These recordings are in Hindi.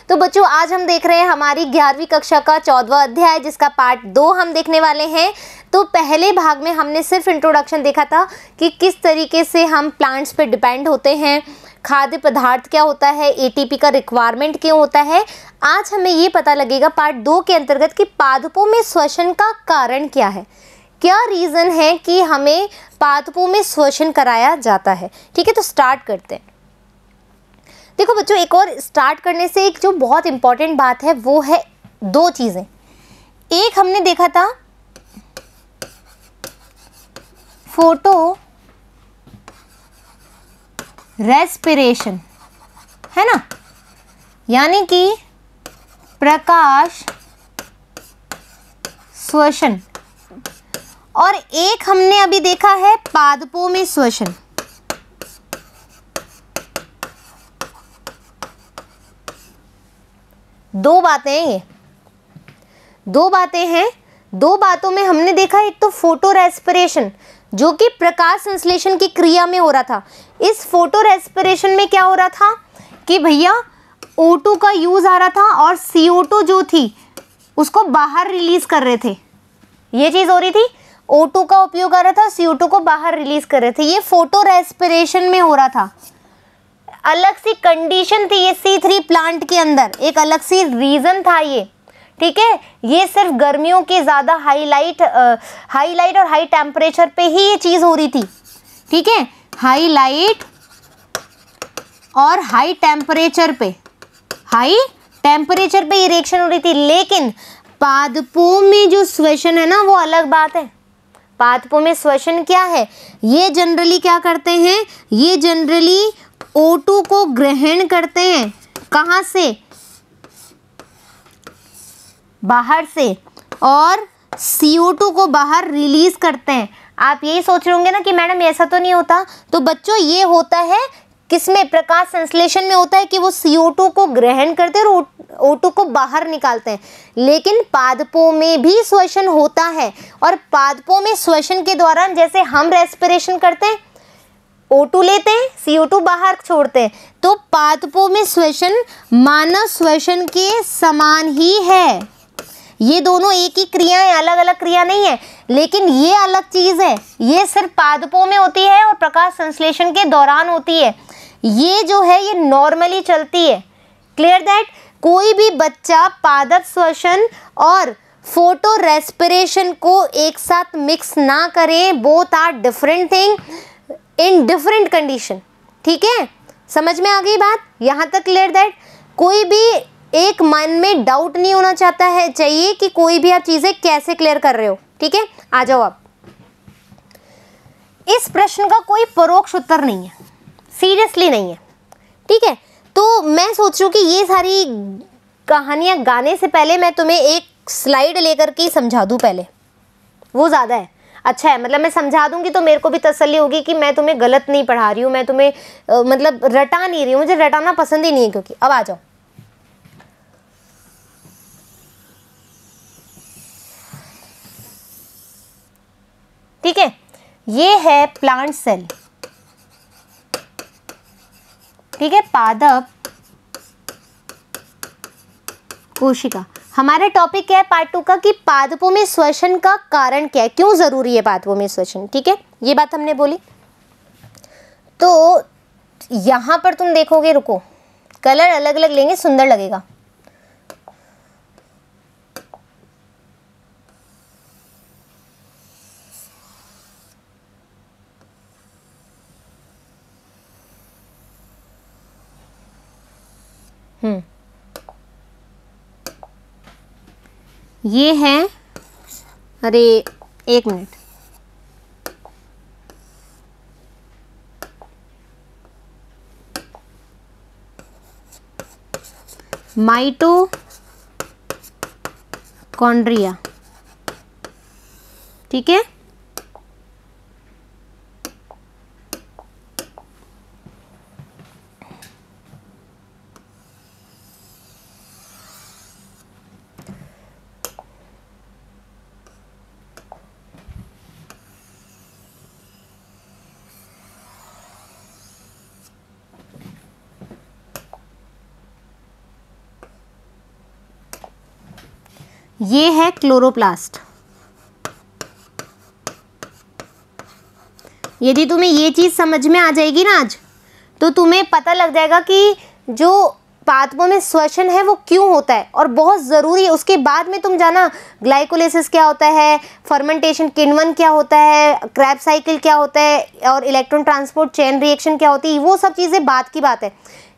तो बच्चों आज हम देख रहे हैं हमारी 11वीं कक्षा का 14वां अध्याय, जिसका पार्ट 2 हम देखने वाले हैं। तो पहले भाग में हमने सिर्फ इंट्रोडक्शन देखा था कि किस तरीके से हम प्लांट्स पे डिपेंड होते हैं, खाद्य पदार्थ क्या होता है, एटीपी का रिक्वायरमेंट क्यों होता है। आज हमें ये पता लगेगा पार्ट 2 के अंतर्गत कि पादपों में श्वसन का कारण क्या है, क्या रीज़न है कि हमें पादपों में श्वसन कराया जाता है। ठीक है, तो स्टार्ट करते हैं। देखो बच्चों, एक और स्टार्ट करने से एक जो बहुत इंपॉर्टेंट बात है वो है दो चीज़ें। एक हमने देखा था फोटो रेस्पिरेशन, है ना, यानी कि प्रकाश श्वसन, और एक हमने अभी देखा है पादपों में श्वसन। दो बातें हैं ये, दो बातें हैं। दो बातों में हमने देखा एक तो फोटो रेस्पिरेशन जो कि प्रकाश संश्लेषण की क्रिया में हो रहा था। इस फोटो रेस्पिरेशन में क्या हो रहा था कि भैया O2 का यूज आ रहा था और CO2 जो थी उसको बाहर रिलीज कर रहे थे। ये चीज हो रही थी, O2 का उपयोग आ रहा था, CO2 को बाहर रिलीज कर रहे थे। ये फोटो रेस्पिरेशन में हो रहा था। अलग सी कंडीशन थी ये C3 प्लांट के अंदर, एक अलग सी रीजन था ये। ठीक है, ये सिर्फ गर्मियों के ज़्यादा हाईलाइट और हाई टेम्परेचर पे ही ये चीज़ हो रही थी। ठीक है, हाईलाइट और हाई टेम्परेचर पे ये रिएक्शन हो रही थी। लेकिन पादपों में जो श्वसन है ना वो अलग बात है। पादपों में श्वसन क्या है, ये जनरली क्या करते हैं, ये जनरली O2 को ग्रहण करते हैं। कहाँ से? बाहर से, और CO2 को बाहर रिलीज करते हैं। आप यही सोच रहे होंगे ना कि मैडम ऐसा तो नहीं होता। तो बच्चों ये होता है किसमें, प्रकाश संश्लेषण में होता है कि वो CO2 को ग्रहण करते हैं और O2 को बाहर निकालते हैं। लेकिन पादपों में भी श्वसन होता है, और पादपों में श्वसन के दौरान जैसे हम रेस्पिरेशन करते हैं, O2 लेते हैं, CO2 बाहर छोड़ते हैं, तो पादपों में श्वसन मानव श्वसन के समान ही है। ये दोनों एक ही क्रिया है, अलग अलग क्रिया नहीं है। लेकिन ये अलग चीज है, ये सिर्फ पादपों में होती है और प्रकाश संश्लेषण के दौरान होती है। ये जो है ये नॉर्मली चलती है। Clear that? कोई भी बच्चा पादप श्वसन और फोटो रेस्पिरेशन को एक साथ मिक्स ना करे। Both are different thing in different condition. ठीक है, समझ में आ गई बात? यहाँ तक क्लियर दैट? कोई भी एक मन में डाउट नहीं होना चाहता है, चाहिए कि कोई भी आप चीजें कैसे क्लियर कर रहे हो। ठीक है, आ जाओ। अब इस प्रश्न का कोई परोक्ष उत्तर नहीं है, सीरियसली नहीं है। ठीक है, तो मैं सोच रही हूँ कि ये सारी कहानियां गाने से पहले मैं तुम्हें एक स्लाइड लेकर के समझा दूं पहले, वो ज्यादा है, अच्छा है। मतलब मैं समझा दूंगी तो मेरे को भी तसल्ली होगी कि मैं तुम्हें गलत नहीं पढ़ा रही हूँ, मैं तुम्हें मतलब रटा नहीं रही हूँ। मुझे रटाना पसंद ही नहीं है क्योंकि। अब आ जाओ, ठीक है, ये है प्लांट सेल। ठीक है, पादप कोशिका। हमारा टॉपिक क्या है पार्ट 2 का कि पादपों में श्वसन का कारण क्या है, क्यों जरूरी है पादपों में श्वसन। ठीक है, ये बात हमने बोली। तो यहां पर तुम देखोगे, रुको, कलर अलग अलग लेंगे, सुंदर लगेगा। ये है, अरे एक मिनट, माइटोकॉन्ड्रिया। ठीक है, ये है क्लोरोप्लास्ट। यदि तुम्हें ये चीज़ समझ में आ जाएगी ना आज, तो तुम्हें पता लग जाएगा कि जो पादपों में श्वसन है वो क्यों होता है और बहुत ज़रूरी है। उसके बाद में तुम जाना ग्लाइकोलिसिस क्या होता है, फर्मेंटेशन किण्वन क्या होता है, क्रैब साइकिल क्या होता है और इलेक्ट्रॉन ट्रांसपोर्ट चेन रिएक्शन क्या होती है, वो सब चीज़ें बात की बात है।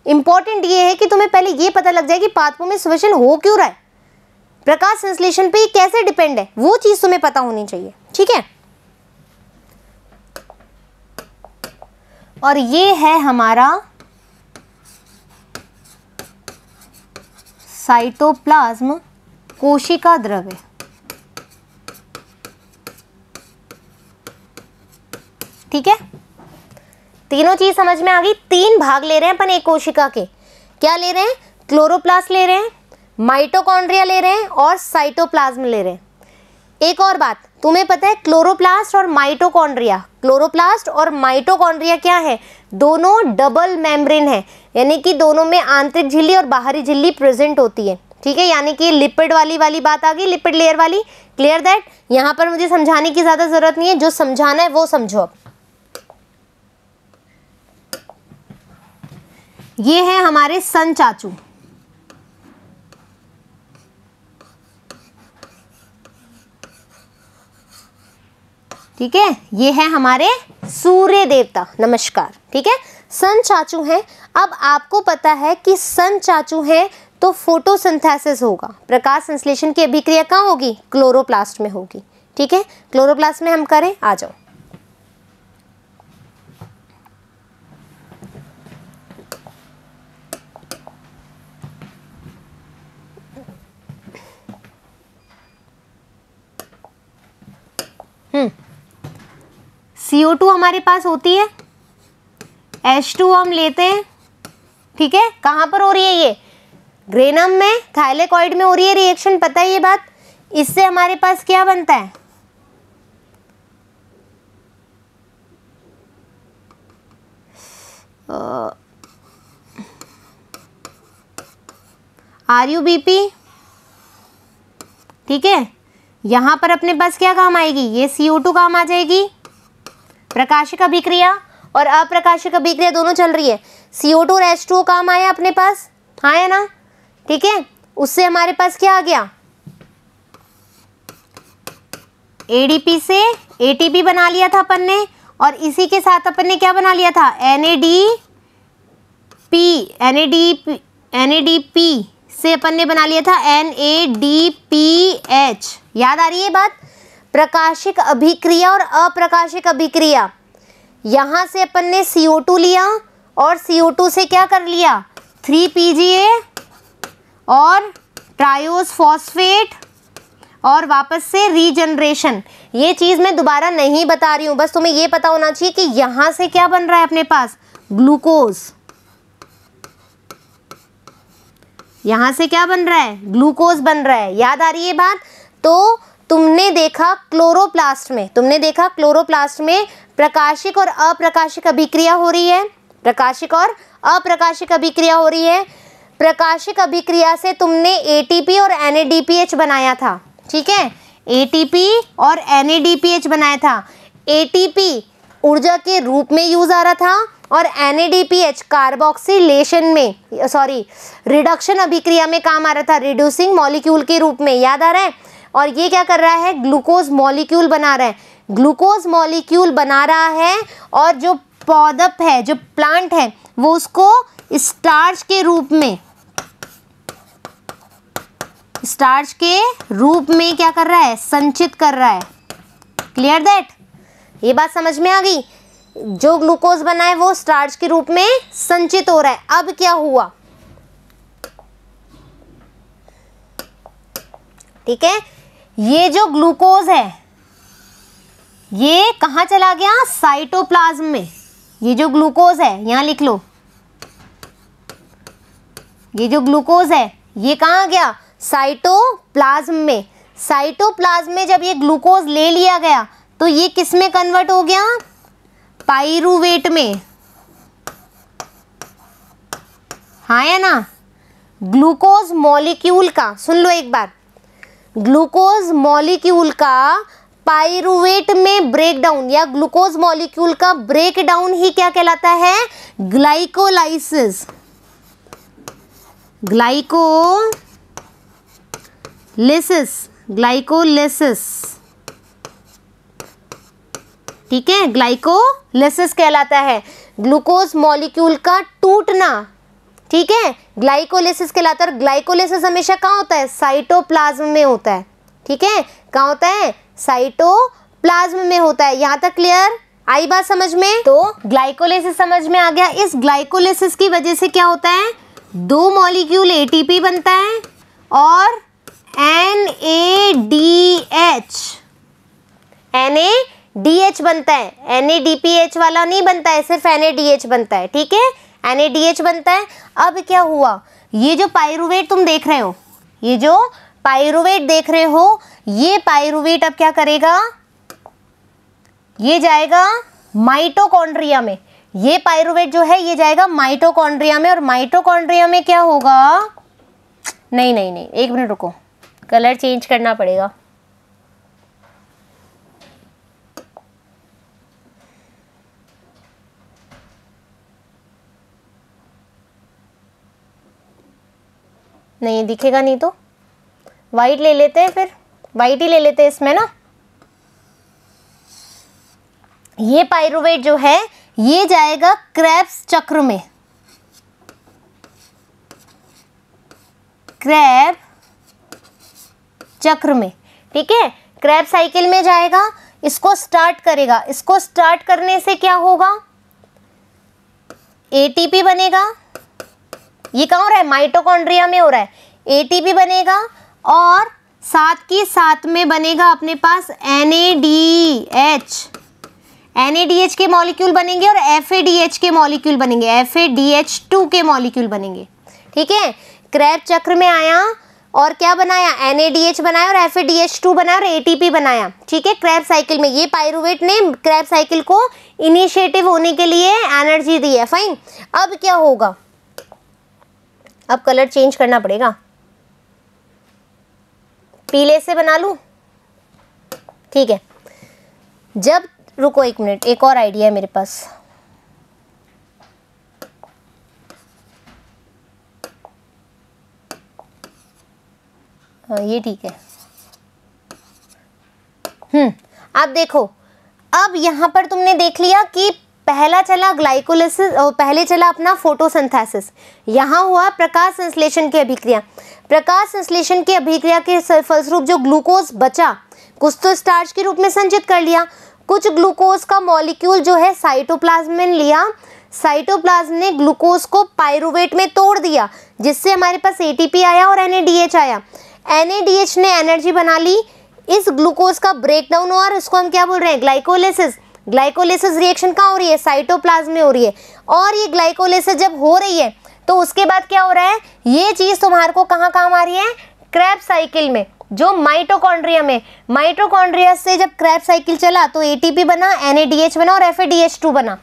इंपॉर्टेंट ये है कि तुम्हें पहले ये पता लग जाए कि पादपों में श्वसन हो क्यों रहा है, प्रकाश संश्लेषण पे ये कैसे डिपेंड है, वो चीज़ तुम्हें पता होनी चाहिए। ठीक है, और ये है हमारा साइटोप्लाज्म कोशिका द्रव्य। ठीक है, तीनों चीज समझ में आ गई। 3 भाग ले रहे हैं अपन एक कोशिका के। क्या ले रहे हैं? क्लोरोप्लास्ट ले रहे हैं, माइटोकॉन्ड्रिया ले रहे हैं और साइटोप्लाज्म ले रहे हैं। एक और बात, तुम्हें पता है क्लोरोप्लास्ट और माइटोकॉन्ड्रिया, क्लोरोप्लास्ट और माइटोकॉन्ड्रिया क्या है? दोनों डबल मेम्ब्रेन है, यानी कि दोनों में आंतरिक झिल्ली और बाहरी झिल्ली प्रेजेंट होती है। ठीक है, यानी कि लिपिड वाली बात आ गई, लिपिड लेयर वाली। Clear that? यहाँ पर मुझे समझाने की ज़्यादा ज़रूरत नहीं है, जो समझाना है वो समझो। अब ये है हमारे सन चाचू। ठीक है, ये है हमारे सूर्य देवता। नमस्कार। ठीक है, सन चाचू हैं। अब आपको पता है कि सन चाचू हैं तो फोटोसिंथेसिस होगा, प्रकाश संश्लेषण की अभिक्रिया कहाँ होगी? क्लोरोप्लास्ट में होगी। ठीक है, क्लोरोप्लास्ट में हम करें, आ जाओ। CO2 हमारे पास होती है, H2 हम लेते हैं। ठीक है, कहाँ पर हो रही है ये? ग्रेनम में, थाइलेकॉइड में हो रही है रिएक्शन, पता है ये बात। इससे हमारे पास क्या बनता है? RUBP। ठीक है, यहाँ पर अपने पास क्या काम आएगी? ये CO2 काम आ जाएगी। प्रकाशिक अभिक्रिया और अप्रकाशिक अभिक्रिया दोनों चल रही है। CO2 और H2O काम आया अपने पास, हाँ है ना? ठीक है, उससे हमारे पास क्या आ गया? ADP से ATP बना लिया था अपन ने, और इसी के साथ अपन ने क्या बना लिया था? NADP से अपन ने बना लिया था NADPH। याद आ रही है बात? प्रकाशिक अभिक्रिया और अप्रकाशिक अभिक्रिया। यहाँ से अपन ने CO2 लिया और CO2 से क्या कर लिया? 3PGA और ट्रायोस फॉस्फेट और वापस से रीजनरेशन। ये चीज़ मैं दोबारा नहीं बता रही हूँ, बस तुम्हें ये पता होना चाहिए कि यहाँ से क्या बन रहा है अपने पास? ग्लूकोज। यहाँ से क्या बन रहा है? ग्लूकोज बन रहा है। याद आ रही है बात? तो तुमने देखा क्लोरोप्लास्ट में प्रकाशिक और अप्रकाशिक अभिक्रिया हो रही है, प्रकाशिक और अप्रकाशिक अभिक्रिया हो रही है। प्रकाशिक अभिक्रिया से तुमने ATP और NADPH बनाया था। ठीक है, ATP और NADPH बनाया था। ATP ऊर्जा के रूप में यूज आ रहा था और NADPH कार्बोक्सिलेशन में, रिडक्शन अभिक्रिया में काम आ रहा था, रिड्यूसिंग मॉलिक्यूल के रूप में। याद आ रहा है? और ये क्या कर रहा है? ग्लूकोज मॉलिक्यूल बना रहा है। ग्लूकोज मॉलिक्यूल बना रहा है और जो पौधप है, जो प्लांट है, वो उसको स्टार्च के रूप में क्या कर रहा है? संचित कर रहा है। Clear that? ये बात समझ में आ गई? जो ग्लूकोज बना है वो स्टार्च के रूप में संचित हो रहा है। अब क्या हुआ? ठीक है, ये जो ग्लूकोज है ये कहाँ चला गया? साइटोप्लाज्म में। ये जो ग्लूकोज है, यहाँ लिख लो, ये जो ग्लूकोज है ये कहाँ गया? साइटोप्लाज्म में। साइटोप्लाज्म में जब ये ग्लूकोज ले लिया गया तो ये किस में कन्वर्ट हो गया? पाइरूवेट में। हाँ या ना? ग्लूकोज मॉलिक्यूल का, सुन लो एक बार, ग्लूकोज मॉलिक्यूल का पाइरुवेट में ब्रेक डाउन या ग्लूकोज मॉलिक्यूल का ब्रेक डाउन ही क्या कहलाता है? ग्लाइकोलाइसिस। ग्लाइकोलिसिस, ठीक है, ग्लाइकोलिसिस कहलाता है। ग्लूकोज मॉलिक्यूल का टूटना, ठीक है, ग्लाइकोलिसिस कहलाता है। ग्लाइकोलिसिस हमेशा कहाँ होता है? साइटोप्लाज्म में होता है, ठीक है, कहाँ होता है? साइटोप्लाज्म में होता है। यहाँ तक क्लियर? आई बात समझ में? तो ग्लाइकोलिसिस समझ में आ गया। इस ग्लाइकोलिसिस की वजह से क्या होता है? दो मॉलिक्यूल एटीपी बनता है और NADH बनता है। NADPH वाला नहीं बनता है, सिर्फ NADH बनता है, ठीक है, NADH बनता है। अब क्या हुआ? ये जो पाइरुवेट तुम देख रहे हो, ये जो पाइरुवेट देख रहे हो, ये पाइरुवेट अब क्या करेगा? ये जाएगा माइटोकॉन्ड्रिया में। ये पाइरुवेट जो है ये जाएगा माइटोकॉन्ड्रिया में, और माइटोकॉन्ड्रिया में क्या होगा? नहीं, एक मिनट रुको, कलर चेंज करना पड़ेगा। नहीं दिखेगा, नहीं तो वाइट ले लेते हैं, फिर वाइट ही ले लेते हैं इसमें ना। ये पाइरुवेट जो है ये जाएगा क्रेब्स चक्र में, क्रेब चक्र में, ठीक है, क्रेब साइकिल में जाएगा, इसको स्टार्ट करेगा। इसको स्टार्ट करने से क्या होगा? एटीपी बनेगा। ये कहाँ हो रहा है? माइटोकॉन्ड्रिया में हो रहा है। एटीपी बनेगा और साथ में बनेगा अपने पास NADH के मॉलिक्यूल बनेंगे और FADH के मॉलिक्यूल बनेंगे, FADH2 के मॉलिक्यूल बनेंगे, ठीक है। क्रेब चक्र में आया और क्या बनाया? NADH बनाया और FADH2 बनाया और ATP बनाया, ठीक है, क्रेब साइकिल में। ये पाइरुवेट ने क्रेब साइकिल को इनिशिएटिव होने के लिए एनर्जी दी है। फाइन। अब क्या होगा? अब कलर चेंज करना पड़ेगा, पीले से बना लूं, ठीक है। जब रुको एक मिनट, एक और आइडिया है मेरे पास। हाँ ये ठीक है। अब देखो, अब यहाँ पर तुमने देख लिया कि पहला चला ग्लाइकोलिसिस और पहले चला अपना फोटोसिंथेसिस। यहाँ हुआ प्रकाश संश्लेषण की अभिक्रिया। प्रकाश संश्लेषण की अभिक्रिया के फलस्वरूप जो ग्लूकोज बचा, कुछ तो स्टार्च के रूप में संचित कर लिया, कुछ ग्लूकोज का मॉलिक्यूल जो है साइटोप्लाज्म में लिया। साइटोप्लाज्म ने ग्लूकोज को पाइरुवेट में तोड़ दिया, जिससे हमारे पास एटीपी आया और NADH आया। NADH ने एनर्जी बना ली, इस ग्लूकोज का ब्रेकडाउन हुआ और इसको हम क्या बोल रहे हैं? ग्लाइकोलिसिस। ग्लाइकोलिसिस रिएक्शन कहाँ हो रही है? साइटोप्लाज्म में हो रही है। और ये ग्लाइकोलिसिस जब हो रही है तो उसके बाद क्या हो रहा है? ये चीज़ तुम्हारे को कहाँ काम आ रही है? क्रेब साइकिल में, जो माइटोकॉन्ड्रिया में। माइटोकॉन्ड्रिया से जब क्रेब साइकिल चला तो एटीपी बना, NADH बना और FADH2 बना।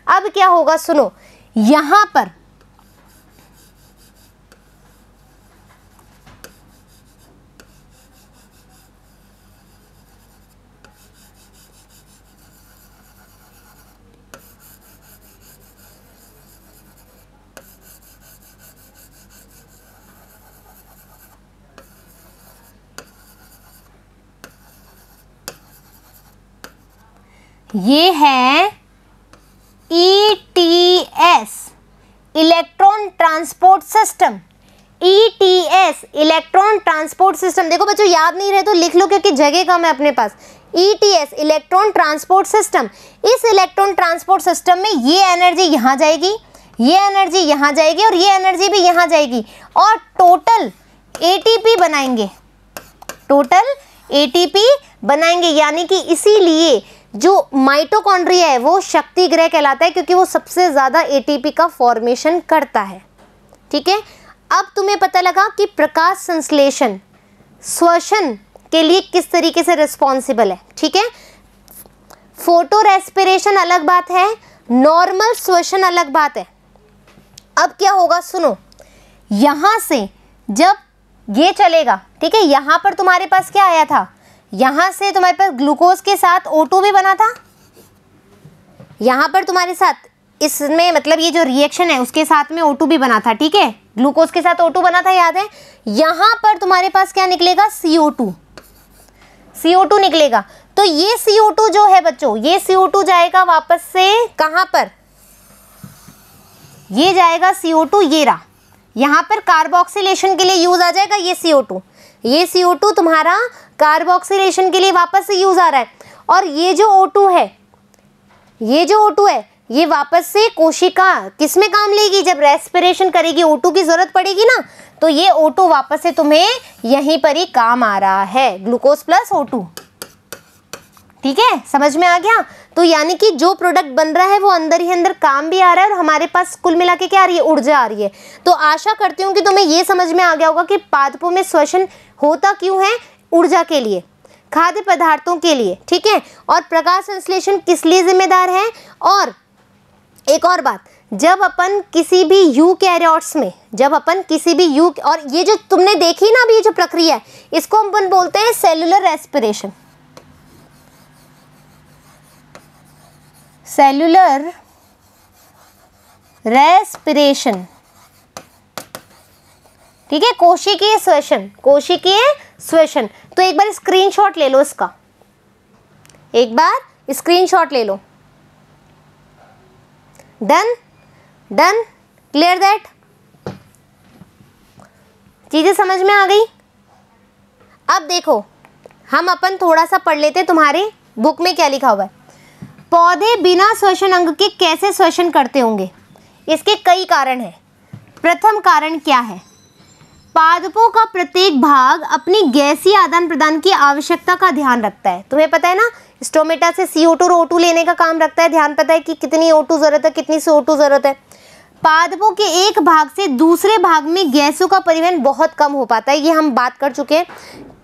अब क्या होगा? सुनो, यहाँ पर ये है ETS, electron transport system. ETS, electron transport system. देखो बच्चों, याद नहीं रहे तो लिख लो क्योंकि जगह कम है अपने पास। ETS, electron transport system. इस इलेक्ट्रॉन ट्रांसपोर्ट सिस्टम में ये एनर्जी यहाँ जाएगी, ये एनर्जी यहाँ जाएगी और ये एनर्जी भी यहाँ जाएगी और टोटल ATP बनाएंगे, टोटल ATP बनाएंगे। यानी कि इसीलिए जो माइटोकॉन्ड्रिया है वो शक्ति ग्रह कहलाता है, क्योंकि वो सबसे ज़्यादा ATP का फॉर्मेशन करता है, ठीक है। अब तुम्हें पता लगा कि प्रकाश संश्लेषण श्वसन के लिए किस तरीके से रिस्पॉन्सिबल है, ठीक है। फोटो रेस्पिरेशन अलग बात है, नॉर्मल श्वसन अलग बात है। अब क्या होगा? सुनो, यहाँ से जब ये चलेगा, ठीक है। यहाँ पर तुम्हारे पास क्या आया था, यहाँ से तुम्हारे पास ग्लूकोज के साथ O2 भी बना था, यहाँ पर तुम्हारे साथ इसमें मतलब ये जो रिएक्शन है उसके साथ में O2 भी बना था, ठीक है। ग्लूकोज के साथ O2 बना था, याद है। यहाँ पर तुम्हारे पास क्या निकलेगा, CO2 निकलेगा। तो ये CO2 जो है बच्चों, ये CO2 जाएगा वापस से कहाँ पर, ये जाएगा CO2, ये रहा, यहाँ पर कार्बोक्सिलेशन के लिए यूज आ जाएगा ये CO2। ये CO2 तुम्हारा कार्बोक्सिलेशन के लिए वापस से यूज आ रहा है। और ये जो O2 है, ये जो O2 है, ये वापस से कोशिका किस में काम लेगी, जब रेस्पिरेशन करेगी O2 की जरूरत पड़ेगी ना, तो ये O2 वापस से तुम्हें यहीं पर ही काम आ रहा है, ग्लूकोज प्लस O2, ठीक है। समझ में आ गया। तो यानी कि जो प्रोडक्ट बन रहा है वो अंदर ही अंदर काम भी आ रहा है और हमारे पास कुल मिला के क्या आ रही है, ऊर्जा आ रही है। तो आशा करती हूँ कि तुम्हें ये समझ में आ गया होगा कि पादपों में श्वसन होता क्यों है, ऊर्जा के लिए, खाद्य पदार्थों के लिए, ठीक है। और प्रकाश संश्लेषण किस लिए जिम्मेदार है। और एक और बात, जब अपन किसी भी यूकैरियोट्स में, जब अपन किसी भी और ये जो तुमने देखी ना अभी ये जो प्रक्रिया है, इसको अपन बोलते हैं सेलुलर रेस्पिरेशन, सेलुलर रेस्पिरेशन, ठीक है। कोशिकीय श्वसन, कोशिकीय श्वसन। तो एक बार स्क्रीनशॉट ले लो इसका, एक बार स्क्रीनशॉट ले लो। डन, डन, क्लियर दैट, चीजें समझ में आ गई। अब देखो हम अपन थोड़ा सा पढ़ लेते, तुम्हारे बुक में क्या लिखा हुआ है। पौधे बिना श्वसन अंग के कैसे श्वसन करते होंगे, इसके कई कारण हैं। प्रथम कारण क्या है, पादपों का प्रत्येक भाग अपनी गैसीय आदान प्रदान की आवश्यकता का ध्यान रखता है। तुम्हें पता है ना, स्टोमेटा से CO2 और O2 लेने का काम रखता है, ध्यान पता है कि कितनी O2 जरूरत है, कितनी CO2 जरूरत है। पादपों के एक भाग से दूसरे भाग में गैसों का परिवहन बहुत कम हो पाता है, ये हम बात कर चुके हैं।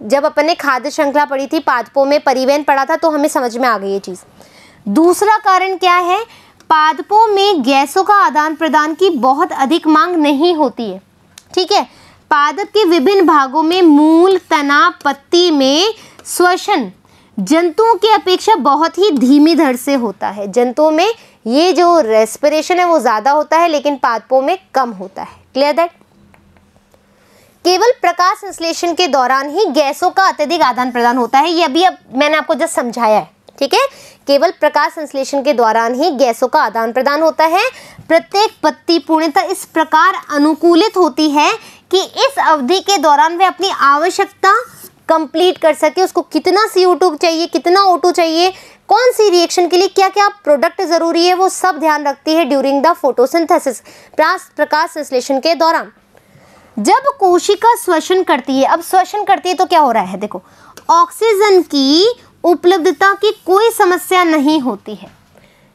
जब अपन ने खाद्य श्रृंखला पढ़ी थी, पादपों में परिवहन पढ़ा था, तो हमें समझ में आ गई ये चीज़। दूसरा कारण क्या है, पादपों में गैसों का आदान प्रदान की बहुत अधिक मांग नहीं होती है, ठीक है। पादप के विभिन्न भागों में मूल, तना, पत्ती में श्वसन जंतुओं की अपेक्षा बहुत ही धीमी दर से होता है। जंतुओं में ये जो रेस्पिरेशन है वो ज़्यादा होता है, लेकिन पादपों में कम होता है। Clear that. केवल प्रकाश संश्लेषण के दौरान ही गैसों का अत्यधिक आदान प्रदान होता है, ये अभी अब मैंने आपको जस्ट समझाया है, ठीक है। केवल प्रकाश संश्लेषण के दौरान ही गैसों का आदान प्रदान होता है। प्रत्येक पत्ती पूर्णतः इस प्रकार अनुकूलित होती है कि इस अवधि के दौरान वे अपनी आवश्यकता कंप्लीट कर सके। उसको कितना CO2 चाहिए, कितना O2 चाहिए, कौन सी रिएक्शन के लिए क्या क्या प्रोडक्ट जरूरी है, वो सब ध्यान रखती है ड्यूरिंग द फोटोसिंथेसिस, प्रकाश संश्लेषण के दौरान। जब कोशिका श्वसन करती है, अब श्वसन करती है तो क्या हो रहा है, देखो ऑक्सीजन की उपलब्धता की कोई समस्या नहीं होती है।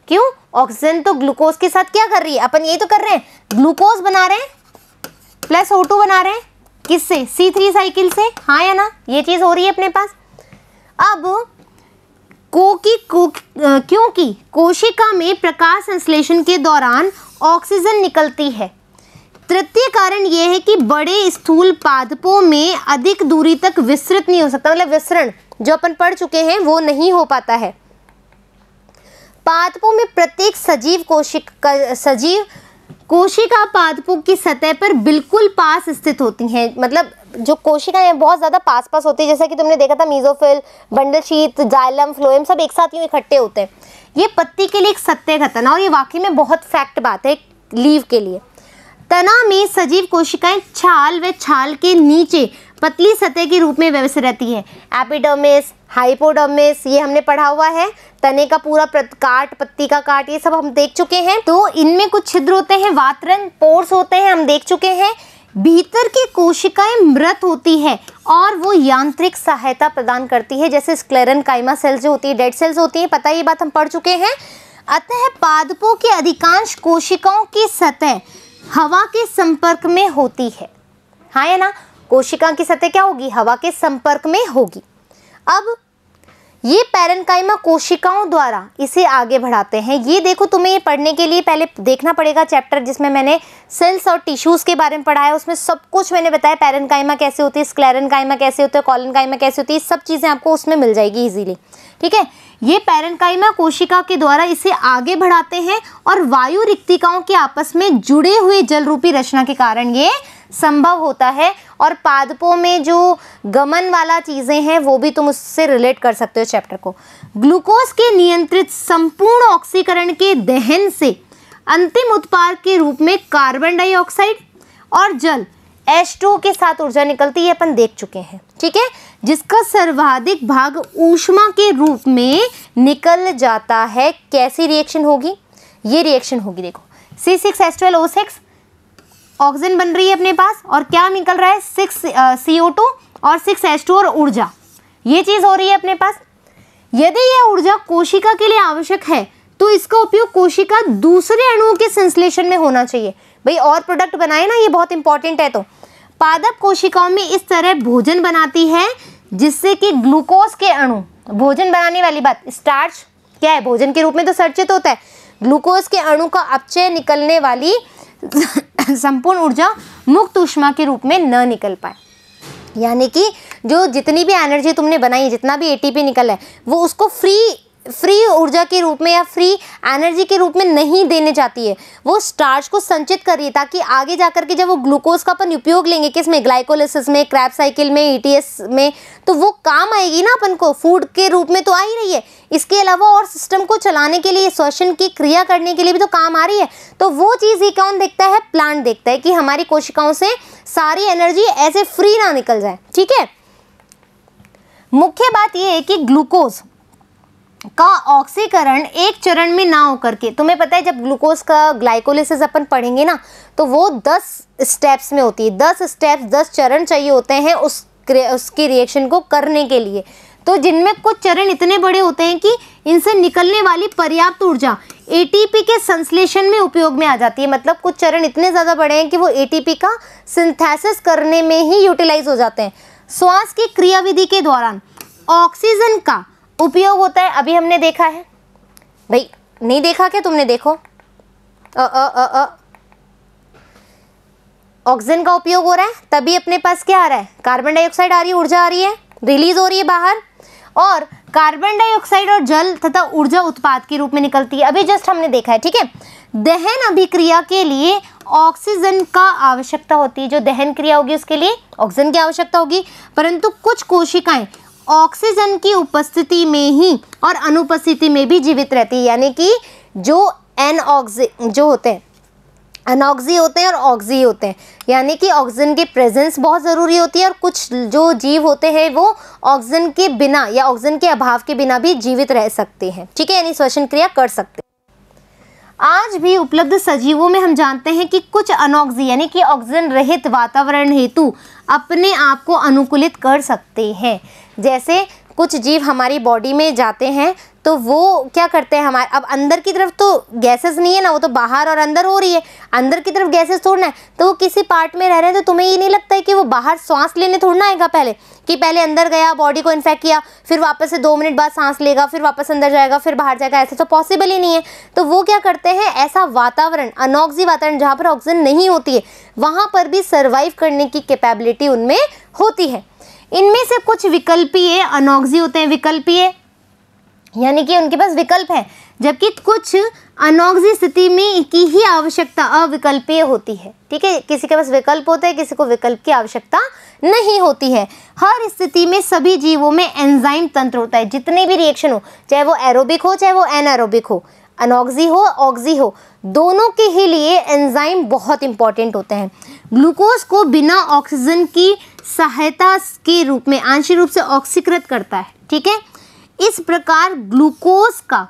क्यों, ऑक्सीजन तो ग्लूकोज के साथ क्या कर रही है, अपन यही तो कर रहे हैं, ग्लूकोज बना रहे हैं प्लस O2 बना रहे हैं, किससे, C3 साइकिल से, हाँ या ना, ये चीज हो रही है अपने पास। अब क्योंकि कोशिका में प्रकाश संश्लेषण के दौरान ऑक्सीजन निकलती है। तृतीय कारण यह है कि बड़े स्थूल पादपों में अधिक दूरी तक विस्तृत नहीं हो सकता, मतलब विसरण जो अपन पढ़ चुके हैं वो नहीं हो पाता है। पादपों में प्रत्येक सजीव कोशिका पादपों की सतह पर बिल्कुल पास स्थित होती हैं, मतलब जो कोशिकाएं बहुत ज़्यादा पास पास होती है, जैसा कि तुमने देखा था mesophyll, bundle sheath, xylem, phloem सब एक साथ यूँ इकट्ठे होते हैं। ये पत्ती के लिए एक सत्य कथन है और ये वाकई में बहुत फैक्ट बात है लीव के लिए। तना में सजीव कोशिकाएं छाल व छाल के नीचे पतली सतह के रूप में व्यवस्थित रहती है। एपिडर्मिस, हाइपोडर्मिस, ये हमने पढ़ा हुआ है। तने का पूरा काट, पत्ती का काट, ये सब हम देख चुके हैं। तो इनमें कुछ छिद्र होते हैं, वातरन, पोर्स होते हैं, हम देख चुके हैं। भीतर की कोशिकाएं मृत होती है और वो यांत्रिक सहायता प्रदान करती है, जैसे स्क्लेरेनकाइमा सेल्स जो होती है, डेड सेल्स होती है, पता है ये बात हम पढ़ चुके हैं। अतः पादपों के अधिकांश कोशिकाओं की सतह हवा के संपर्क में होती है, हाँ या ना, कोशिका की सतह क्या होगी, हवा के संपर्क में होगी। अब ये पैरेन्काइमा कोशिकाओं द्वारा इसे आगे बढ़ाते हैं। ये देखो, तुम्हें ये पढ़ने के लिए पहले देखना पड़ेगा चैप्टर जिसमें मैंने सेल्स और टिश्यूज़ के बारे में पढ़ाया, उसमें सब कुछ मैंने बताया, पैरेन्काइमा कैसे होती है, स्क्लेरेन्काइमा कैसे होता है, कॉलेन्काइमा कैसे होती है, सब चीज़ें आपको उसमें मिल जाएगी इजीली, ठीक है। ये पैरेन्काइमा कोशिका के द्वारा इसे आगे बढ़ाते हैं और वायु रिक्तिकाओं के आपस में जुड़े हुए जल रूपी रचना के कारण ये संभव होता है। और पादपों में जो गमन वाला चीज़ें हैं वो भी तुम उससे रिलेट कर सकते हो चैप्टर को। ग्लूकोज के नियंत्रित संपूर्ण ऑक्सीकरण के दहन से अंतिम उत्पाद के रूप में कार्बन डाइऑक्साइड और जल H2O के साथ ऊर्जा निकलती है, अपन देख चुके हैं, ठीक है, जिसका सर्वाधिक भाग ऊष्मा के रूप में निकल जाता है। कैसी रिएक्शन होगी? ये रिएक्शन होगी, देखो C6H12O6 ऑक्सीजन बन रही है अपने पास और क्या निकल रहा है 6 CO2 और 6 H2 और ऊर्जा, ये चीज़ हो रही है अपने पास। यदि यह ऊर्जा कोशिका के लिए आवश्यक है तो इसका उपयोग कोशिका दूसरे अणुओं के संश्लेषण में होना चाहिए। भाई और प्रोडक्ट बनाए ना, ये बहुत इंपॉर्टेंट है। तो पादप कोशिकाओं में इस तरह भोजन बनाती है जिससे कि ग्लूकोज के अणु, भोजन बनाने वाली बात, स्टार्च क्या है, भोजन के रूप में तो संचित होता है, ग्लूकोज के अणु का अपचय निकलने वाली संपूर्ण ऊर्जा मुक्त ऊष्मा के रूप में न निकल पाए। यानी कि जो जितनी भी एनर्जी तुमने बनाई, जितना भी एटीपी निकला है, वो उसको फ्री ऊर्जा के रूप में या फ्री एनर्जी के रूप में नहीं देने चाहती है, वो स्टार्च को संचित कर रही है ताकि आगे जाकर के जब वो ग्लूकोज का अपन उपयोग लेंगे किस में, ग्लाइकोलिसिस में, क्रैब साइकिल में, ईटीएस में, तो वो काम आएगी ना अपन को, फूड के रूप में तो आ ही रही है, इसके अलावा और सिस्टम को चलाने के लिए, श्वसन की क्रिया करने के लिए भी तो काम आ रही है। तो वो चीज़ ही कौन देखता है? प्लांट देखता है कि हमारी कोशिकाओं से सारी एनर्जी ऐसे फ्री ना निकल जाए, ठीक है। मुख्य बात यह है कि ग्लूकोज का ऑक्सीकरण एक चरण में ना होकर के, तुम्हें पता है जब ग्लूकोज का ग्लाइकोलिसिस अपन पढ़ेंगे ना तो वो 10 स्टेप्स में होती है, 10 स्टेप्स 10 चरण चाहिए होते हैं उसकी रिएक्शन को करने के लिए। तो जिनमें कुछ चरण इतने बड़े होते हैं कि इनसे निकलने वाली पर्याप्त ऊर्जा एटीपी के संश्लेषण में उपयोग में आ जाती है। मतलब कुछ चरण इतने ज़्यादा बड़े हैं कि वो एटीपी का सिंथेसिस करने में ही यूटिलाइज हो जाते हैं। श्वास की क्रियाविधि के दौरान ऑक्सीजन का उपयोग होता है, अभी हमने देखा है, भाई नहीं देखा क्या तुमने? देखो ऑक्सीजन का उपयोग हो रहा है, तभी अपने पास क्या आ रहा है? कार्बन डाइऑक्साइड आ रही है, ऊर्जा आ रही है, रिलीज हो रही है बाहर, और कार्बन डाइऑक्साइड और जल तथा ऊर्जा उत्पाद के रूप में निकलती है। अभी जस्ट हमने देखा है, ठीक है। दहन अभिक्रिया के लिए ऑक्सीजन का आवश्यकता होती है, जो दहन क्रिया होगी उसके लिए ऑक्सीजन की आवश्यकता होगी, परंतु कुछ कोशिकाएं ऑक्सीजन की उपस्थिति में ही और अनुपस्थिति में भी जीवित रहती है। यानी कि जो जो होते हैं, अनऑक्सी होते हैं और ऑक्सी होते हैं, यानी कि ऑक्सीजन की प्रेजेंस बहुत ज़रूरी होती है, और कुछ जो जीव होते हैं वो ऑक्सीजन के बिना या ऑक्सीजन के अभाव के बिना भी जीवित रह सकते हैं, ठीक है, यानी श्वसन क्रिया कर सकते हैं। आज भी उपलब्ध सजीवों में हम जानते हैं कि कुछ अनऑक्सी यानी कि ऑक्सीजन रहित वातावरण हेतु अपने आप को अनुकूलित कर सकते हैं। जैसे कुछ जीव हमारी बॉडी में जाते हैं तो वो क्या करते हैं, हमारे अब अंदर की तरफ तो गैसेस नहीं है ना, वो तो बाहर और अंदर हो रही है, अंदर की तरफ गैसेस थोड़ना है, तो वो किसी पार्ट में रह रहे हैं तो तुम्हें ये नहीं लगता है कि वो बाहर सांस लेने थोड़ना आएगा पहले, कि पहले अंदर गया, बॉडी को इन्फेक्ट किया, फिर वापस से 2 मिनट बाद सांस लेगा, फिर वापस अंदर जाएगा, फिर बाहर जाएगा, ऐसा तो पॉसिबल ही नहीं है। तो वो क्या करते हैं, ऐसा वातावरण, अनऑक्सी वातावरण जहाँ पर ऑक्सीजन नहीं होती है, वहाँ पर भी सर्वाइव करने की कैपेबिलिटी उनमें होती है। इनमें से कुछ विकल्पीय अनऑक्सी होते हैं, विकल्पीय यानी कि उनके पास विकल्प है, जबकि कुछ अनऑक्सी स्थिति में की ही आवश्यकता अविकल्पीय होती है, ठीक है। किसी के पास विकल्प होता है, किसी को विकल्प की आवश्यकता नहीं होती है। हर स्थिति में सभी जीवों में एंजाइम तंत्र होता है, जितने भी रिएक्शन हो, चाहे वो एरोबिक हो चाहे वो एनारोबिक हो, अनऑक्सी हो ऑक्सी हो, दोनों के ही लिए एंजाइम बहुत इंपॉर्टेंट होते हैं। ग्लूकोज को बिना ऑक्सीजन की सहायता के रूप में आंशिक रूप से ऑक्सीकृत करता है, ठीक है। इस प्रकार ग्लूकोज का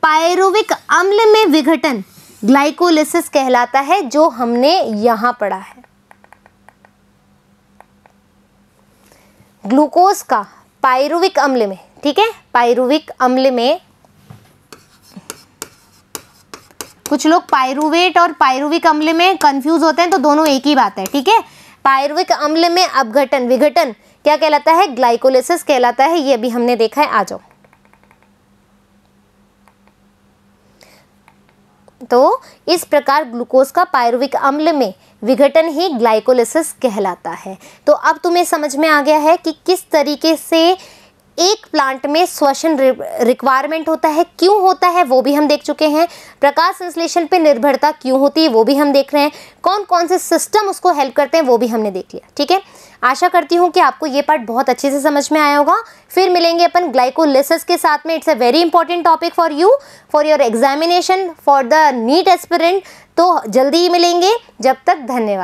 पायरुविक अम्ल में विघटन ग्लाइकोलिसिस कहलाता है, जो हमने यहां पढ़ा है। ग्लूकोज का पायरुविक अम्ल में, ठीक है, पायरुविक अम्ल में, कुछ लोग पायरुवेट और पायरुविक अम्ल में कंफ्यूज होते हैं, तो दोनों एक ही बात है, ठीक है। पायरुविक अम्ल में अपघटन, विघटन क्या कहलाता है? ग्लाइकोलिसिस कहलाता है। ये अभी हमने देखा है, आ जाओ। तो इस प्रकार ग्लूकोज का पायरुविक अम्ल में विघटन ही ग्लाइकोलिसिस कहलाता है। तो अब तुम्हें समझ में आ गया है कि किस तरीके से एक प्लांट में श्वसन रिक्वायरमेंट होता है, क्यों होता है वो भी हम देख चुके हैं, प्रकाश संश्लेषण पे निर्भरता क्यों होती है वो भी हम देख रहे हैं, कौन कौन से सिस्टम उसको हेल्प करते हैं वो भी हमने देख लिया। ठीक है, आशा करती हूँ कि आपको ये पार्ट बहुत अच्छे से समझ में आया होगा। फिर मिलेंगे अपन ग्लाइकोलिसिस के साथ में। It's a very important topic for you, for your examination, for the NEET aspirant. तो जल्दी ही मिलेंगे, जब तक धन्यवाद।